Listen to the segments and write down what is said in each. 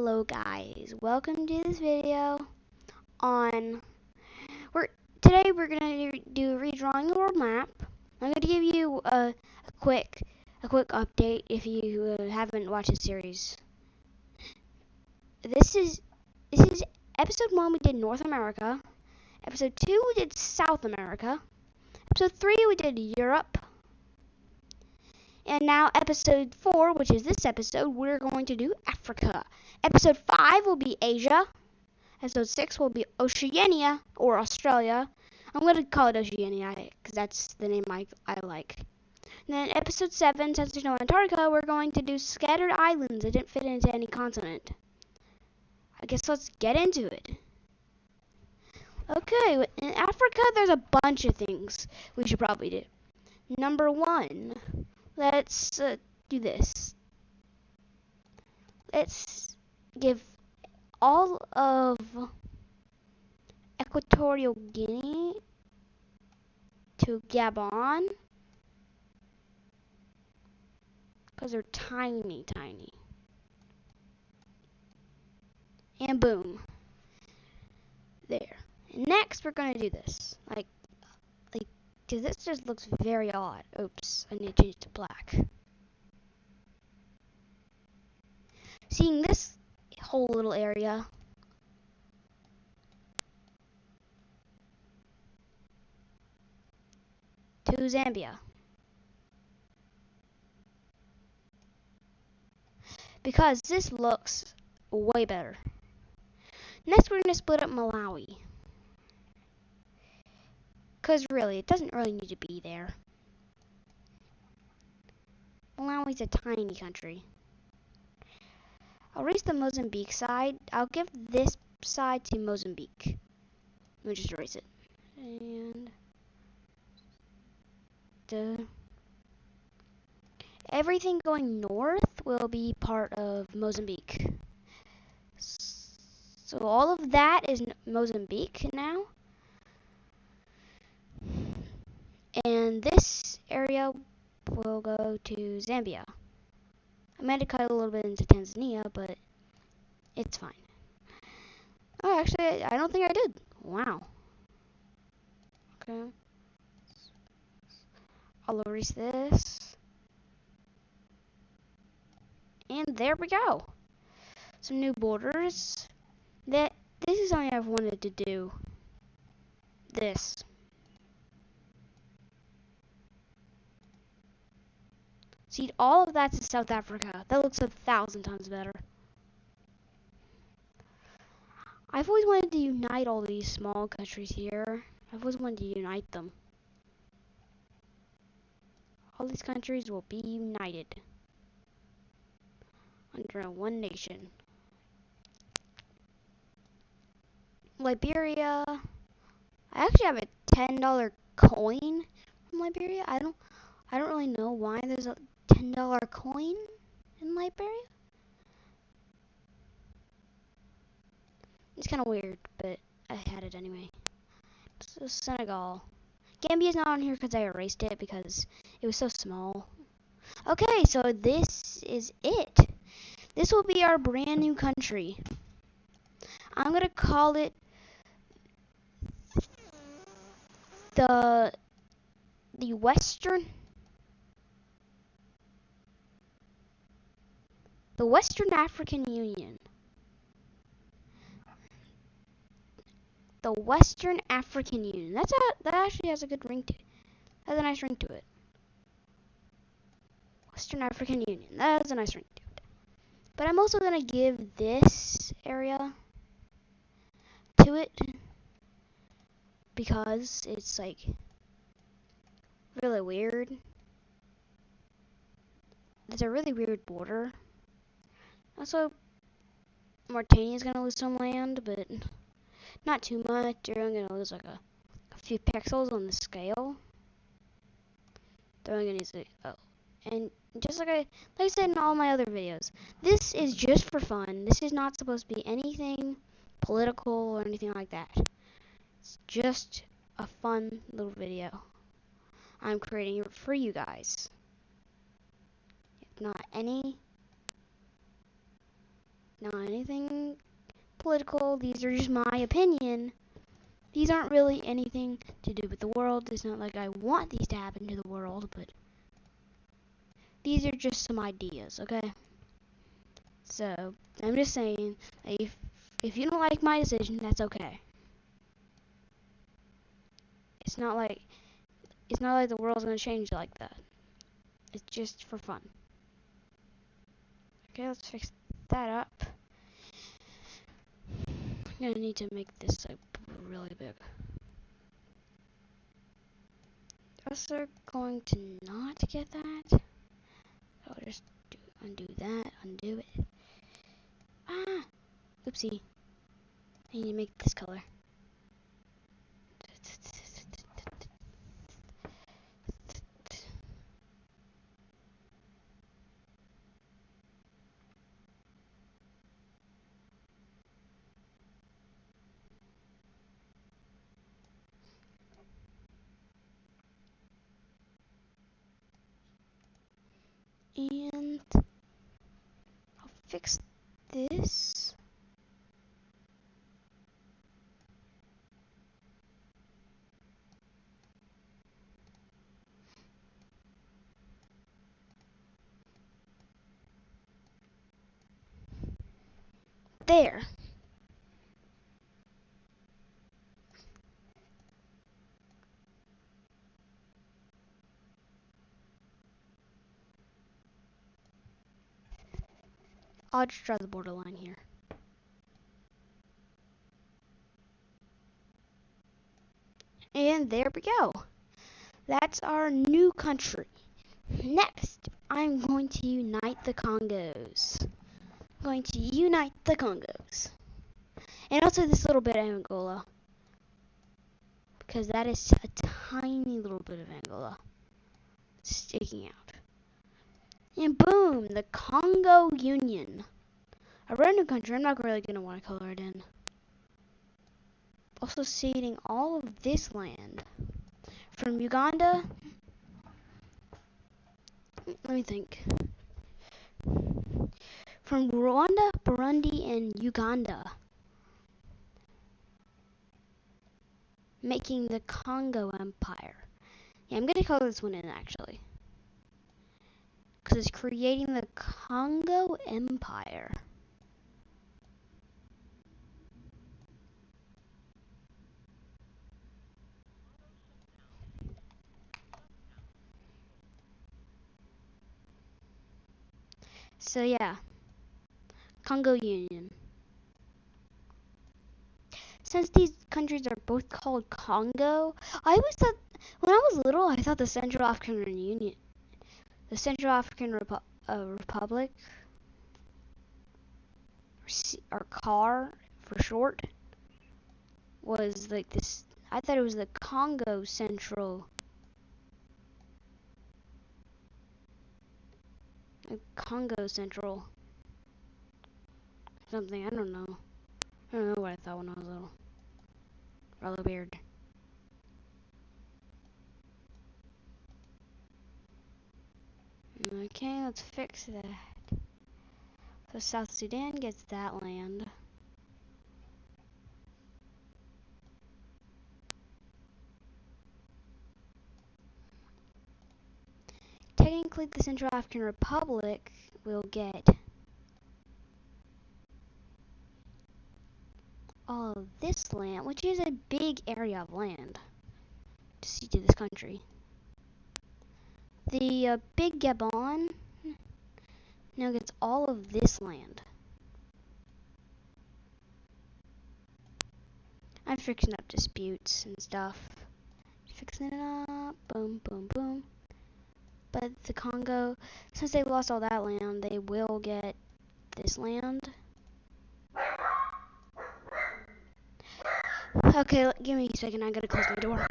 Hello guys, welcome to this video on today we're gonna do redrawing the world map. I'm gonna give you a quick update if you haven't watched the series. This is episode 1 we did North America, episode 2 we did South America, episode 3 we did Europe, and now episode 4, which is this episode, we're going to do Africa. Episode 5 will be Asia. Episode 6 will be Oceania, or Australia. I'm going to call it Oceania, because that's the name I like. And then episode 7, since there's no Antarctica, we're going to do Scattered Islands that didn't fit into any continent. I guess let's get into it. Okay, in Africa, there's a bunch of things we should probably do. Number 1, let's do this. Let's give all of Equatorial Guinea to Gabon, because they're tiny. And boom. There. And next, we're going to do this. Because this just looks very odd. Oops, I need to change it to black. Seeing this whole little area, to Zambia, because this looks way better. Next we're going to split up Malawi, because really it doesn't really need to be there. Malawi's a tiny country. I'll erase the Mozambique side. I'll give this side to Mozambique. Let me just erase it. And everything going north will be part of Mozambique. So all of that is Mozambique now. And this area will go to Zambia. I might have cut a little bit into Tanzania, but it's fine. Oh, actually, I don't think I did. Wow. Okay. I'll erase this. And there we go. Some new borders. This is something I've wanted to do. This. See, all of that's in South Africa. That looks 1,000 times better. I've always wanted to unite all these small countries here. I've always wanted to unite them. All these countries will be united under one nation. Liberia. I actually have a $10 coin from Liberia. I don't really know why there's a $10 coin in Liberia. It's kind of weird, but I had it anyway. So Senegal. Gambia's not on here because I erased it because it was so small. Okay, so this is it. This will be our brand new country. I'm going to call it the Western African Union. The Western African Union. That actually has a good ring to it. Has a nice ring to it. Western African Union. That has a nice ring to it. But I'm also going to give this area to it because it's like really weird. It's a really weird border. Also, Mauritania's going to lose some land, but not too much. They're only going to lose like a few pixels on the scale. They're only going to use it. And just like I said in all my other videos, this is just for fun. This is not supposed to be anything political or anything like that. It's just a fun little video I'm creating for you guys. If not not anything political. These are just my opinion. These aren't really anything to do with the world. It's not like I want these to happen to the world, but these are just some ideas, okay? So, I'm just saying, if you don't like my decision, that's okay. It's not like the world's gonna change like that. It's just for fun. Okay, let's fix that up. I'm gonna need to make this like really big. Also going to not get that. I'll just undo that, undo it. Ah! Oopsie. I need to make this color. And I'll fix this. There. I'll just draw the borderline here. And there we go. That's our new country. Next, I'm going to unite the Congos. I'm going to unite the Congos. And also this little bit of Angola. Because that is a tiny little bit of Angola sticking out. And boom, the Congo Union. A random country, I'm not really going to want to color it in. Also ceding all of this land. From Uganda, let me think. From Rwanda, Burundi, and Uganda. Making the Congo Empire. Yeah, I'm going to color this one in actually. Because it's creating the Congo Empire. So yeah, Congo Union. Since these countries are both called Congo, I always thought, when I was little, I thought the Central African Union, the Central African Republic, or CAR for short, was like this. I thought it was the Congo Central, Congo Central, something. I don't know. I don't know what I thought when I was little. Rather weird. Okay, let's fix that. So South Sudan gets that land. Technically, the Central African Republic will get all of this land, which is a big area of land to see to this country. The Big Gabon now gets all of this land. I'm fixing up disputes and stuff. Fixing it up. Boom, boom, boom. But the Congo, since they lost all that land, they will get this land. Okay, give me a second. I gotta close my door.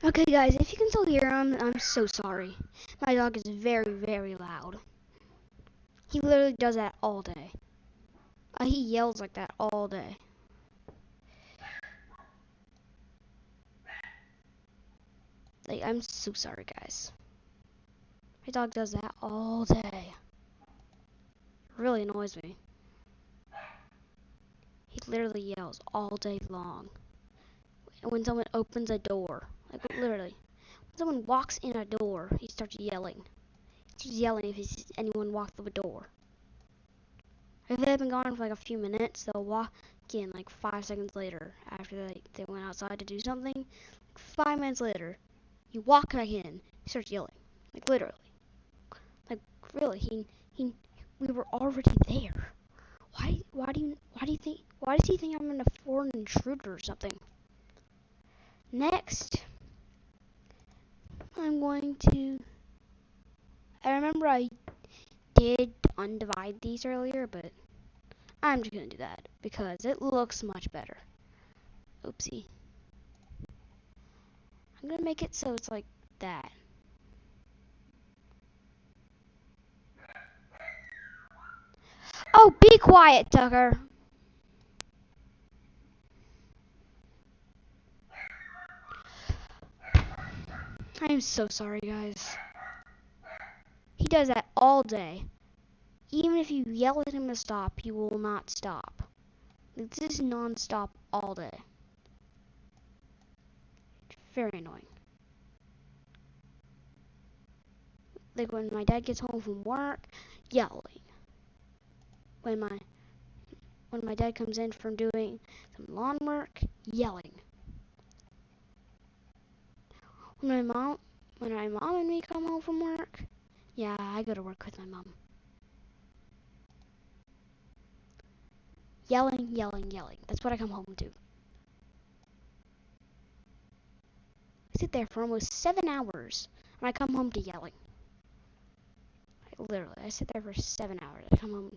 Okay, guys, if you can still hear him, I'm so sorry. My dog is very, very loud. He literally does that all day. He yells like that all day. Like, I'm so sorry, guys. My dog does that all day. It really annoys me. He literally yells all day long. When someone opens a door, like literally, when someone walks in a door, he starts yelling. He starts yelling if he sees anyone walk through a door. If they've been gone for like a few minutes, they'll walk in like 5 seconds later after they went outside to do something. Like 5 minutes later, you walk back in, he starts yelling. Like literally. Like really, we were already there. Why does he think I'm a foreign intruder or something? Next, I'm going to, I remember I did undivide these earlier, but I'm just gonna do that because it looks much better. Oopsie. I'm gonna make it so it's like that. Oh, be quiet, Tucker. I am so sorry, guys. He does that all day. Even if you yell at him to stop, he will not stop. This is non-stop all day. It's very annoying. Like when my dad gets home from work, yelling. When my dad comes in from doing some lawn work, yelling. When my mom and me come home from work, yeah, I go to work with my mom. Yelling, yelling, yelling. That's what I come home to. I sit there for almost 7 hours, and I come home to yelling. Literally, I sit there for 7 hours. I come home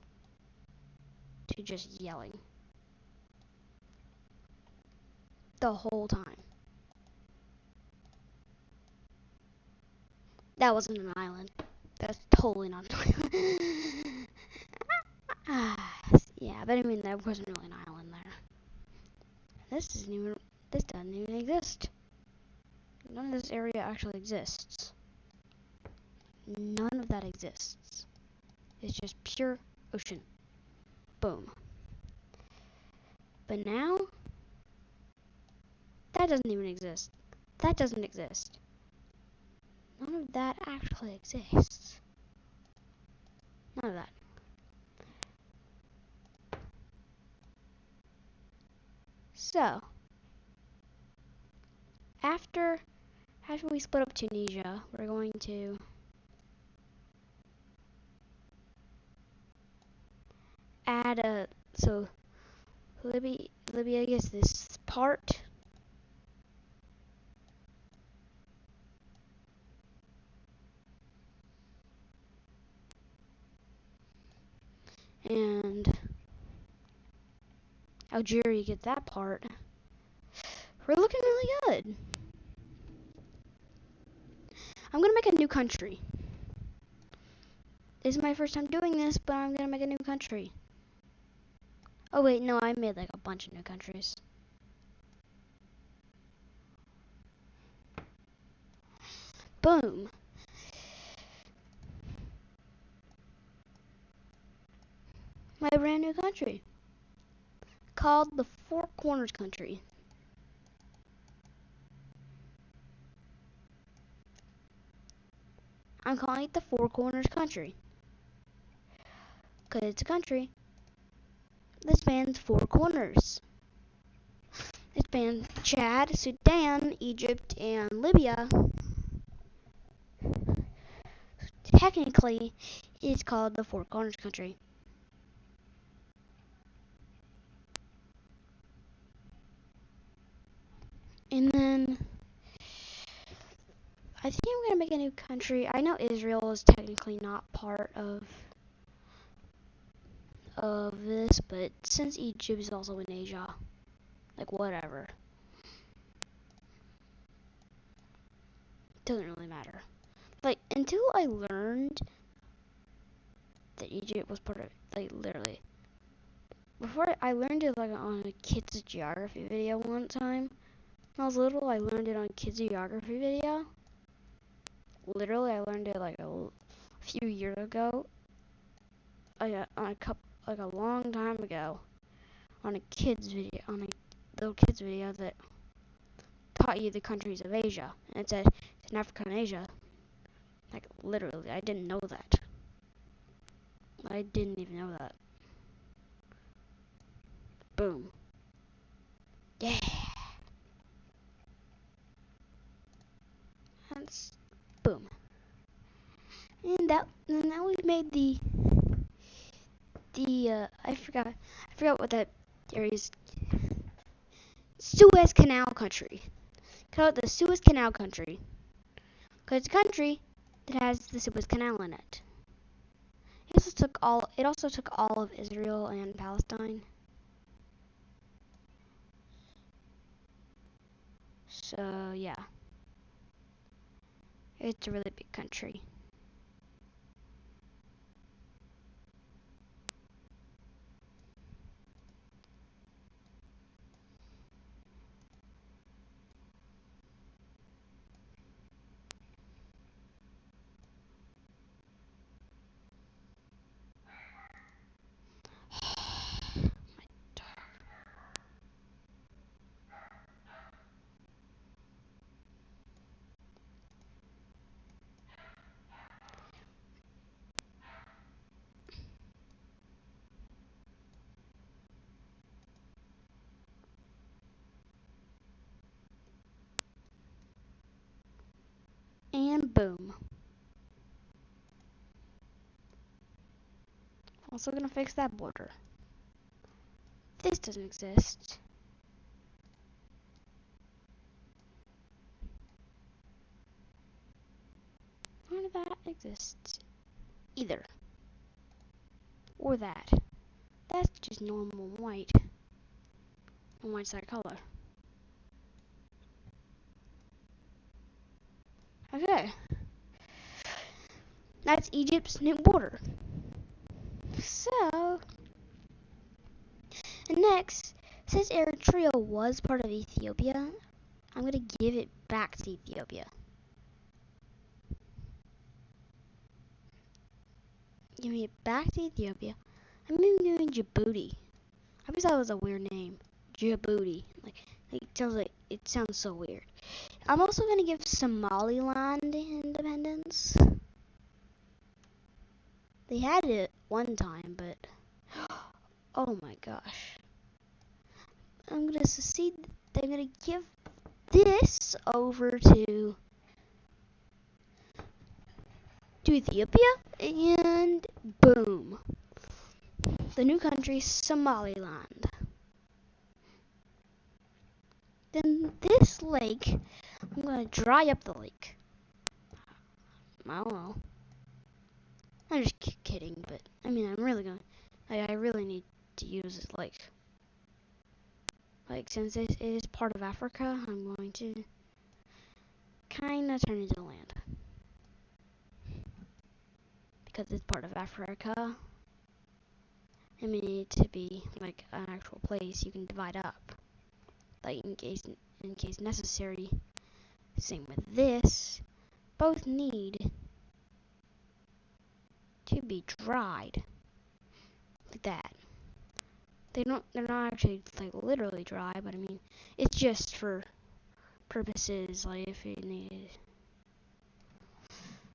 to just yelling. The whole time. That wasn't an island. That's totally not an island. Yeah, but I mean, there wasn't really an island there. This doesn't even exist. None of this area actually exists. None of that exists. It's just pure ocean. Boom. But now, that doesn't even exist. That doesn't exist. None of that actually exists. None of that. So, after we split up Tunisia, we're going to add so Libya gets this part. And Algeria gets that part. We're looking really good. I'm gonna make a new country. This is my first time doing this, but I'm gonna make a new country. Oh wait, no, I made like a bunch of new countries. Boom. My brand new country. Called the Four Corners Country. I'm calling it the Four Corners Country. Because it's a country that spans 4 corners. It spans Chad, Sudan, Egypt, and Libya. Technically, it's called the Four Corners Country. And then, I think I'm going to make a new country. I know Israel is technically not part of this, but since Egypt is also in Asia, like whatever. Doesn't really matter. Like, until I learned that Egypt was part of, like, literally. Before, I learned it, like, on a kids' geography video one time. When I was little, I learned it on a kids' geography video. literally, I learned it like a few years ago. Like a long time ago, on a little kids video that taught you the countries of Asia, and it said it's in Africa and Asia. Like literally, I didn't know that. I didn't even know that. Boom. Yeah. That's boom. And now we've made the I forgot what that area is. Suez Canal country. Call it the Suez Canal country. Because it's a country that has the Suez Canal in it. It also took all of Israel and Palestine. So yeah. It's a really big country. And boom. Also gonna fix that border. This doesn't exist. None of that exists either. Or that. That's just normal white. And white's that color. Okay. That's Egypt's new border. So, and next, since Eritrea was part of Ethiopia, I'm going to give it back to Ethiopia. Giving it back to Ethiopia. I'm even giving Djibouti. I always thought it was a weird name. Djibouti. It sounds so weird. I'm also going to give Somaliland independence. They had it one time, but oh my gosh. I'm going to secede. I'm going to give this over to Ethiopia, and boom. The new country, Somaliland. Then this lake, I'm going to dry up the lake. I don't know. I'm just kidding, but I mean, I'm really going to, I really need to use this lake. Like, since it is part of Africa, I'm going to kind of turn it into land. Because it's part of Africa. I mean, it needs to be like an actual place you can divide up. Like in case necessary. Same with this. Both need to be dried. Like that. They're not actually like literally dry, but I mean it's just for purposes like if it needed.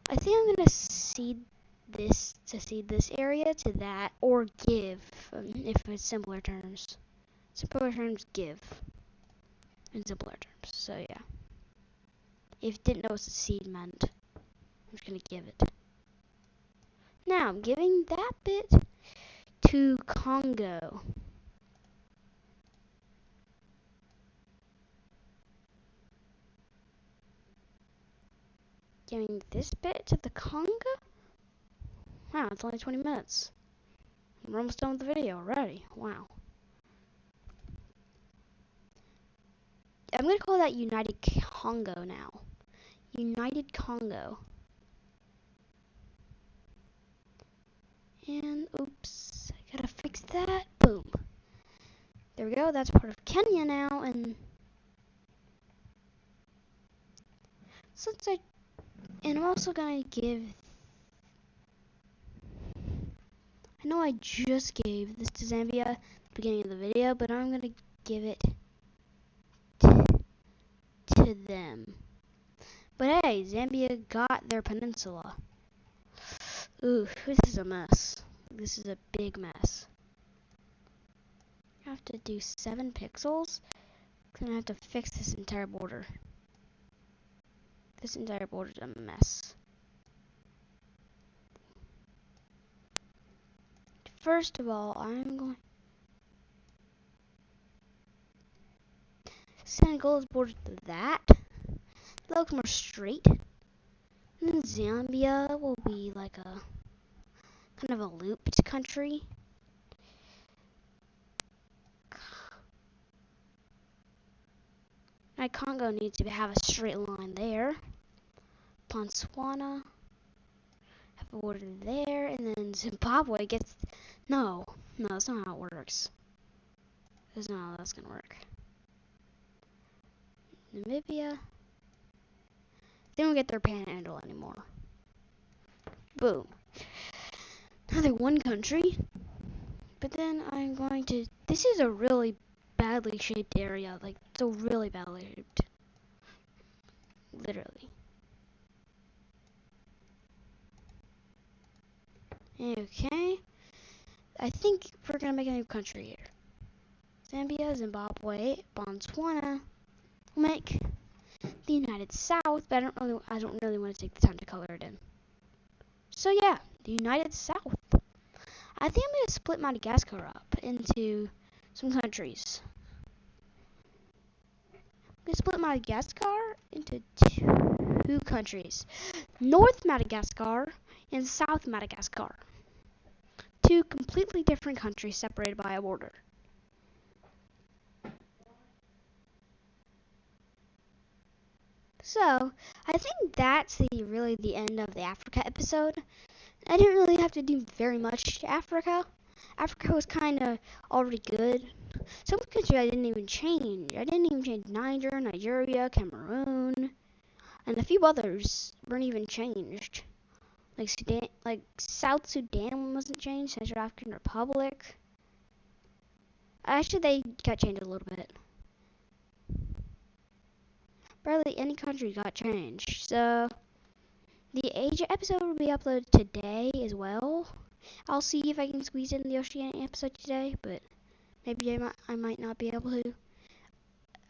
I think I'm gonna seed this area to that, or give if it's simpler terms. Simpler terms, give. In simpler terms. So yeah. If you didn't know what seed meant, I'm just gonna give it. Now I'm giving that bit to Congo. Giving this bit to the Congo? Wow, it's only 20 minutes. We're almost done with the video already. Wow. I'm going to call that United Congo now. United Congo. And, oops, I gotta fix that. Boom. There we go, that's part of Kenya now, and And I'm also gonna give, I know I just gave this to Zambia at the beginning of the video, but I'm gonna give it to them. But hey, Zambia got their peninsula. Ooh, this is a mess. This is a big mess. I have to do 7 pixels. Then I have to fix this entire border. This entire border is a mess. First of all, I'm going. Senegal is bordered to that. That looks more straight. And then Zambia will be like a kind of a looped country. Now Congo needs to have a straight line there. Botswana have a border there, and then Zimbabwe gets. No, that's not how it works. That's not how that's gonna work. Namibia. They don't get their panhandle anymore. Boom. Now they're one country. But then I'm going to. This is a really badly shaped area. Like, so really badly shaped. Literally. Okay. I think we're gonna make a new country here. Zambia, Zimbabwe, Botswana. We'll make the United South, but I don't really want to take the time to color it in. So yeah, the United South. I think I'm gonna split Madagascar up into some countries. I'm gonna split Madagascar into 2 countries. North Madagascar and South Madagascar. 2 completely different countries separated by a border. So, I think that's really the end of the Africa episode. I didn't really have to do very much to Africa. Africa was kind of already good. Some countries I didn't even change. I didn't even change Niger, Nigeria, Cameroon, and a few others weren't even changed. Like Sudan, like South Sudan wasn't changed. Central African Republic. Actually, they got changed a little bit. Barely any country got changed. So the Asia episode will be uploaded today as well. I'll see if I can squeeze in the Oceania episode today, but maybe I might not be able to.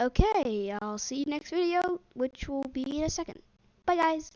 Okay, I'll see you next video, which will be in a second. Bye, guys.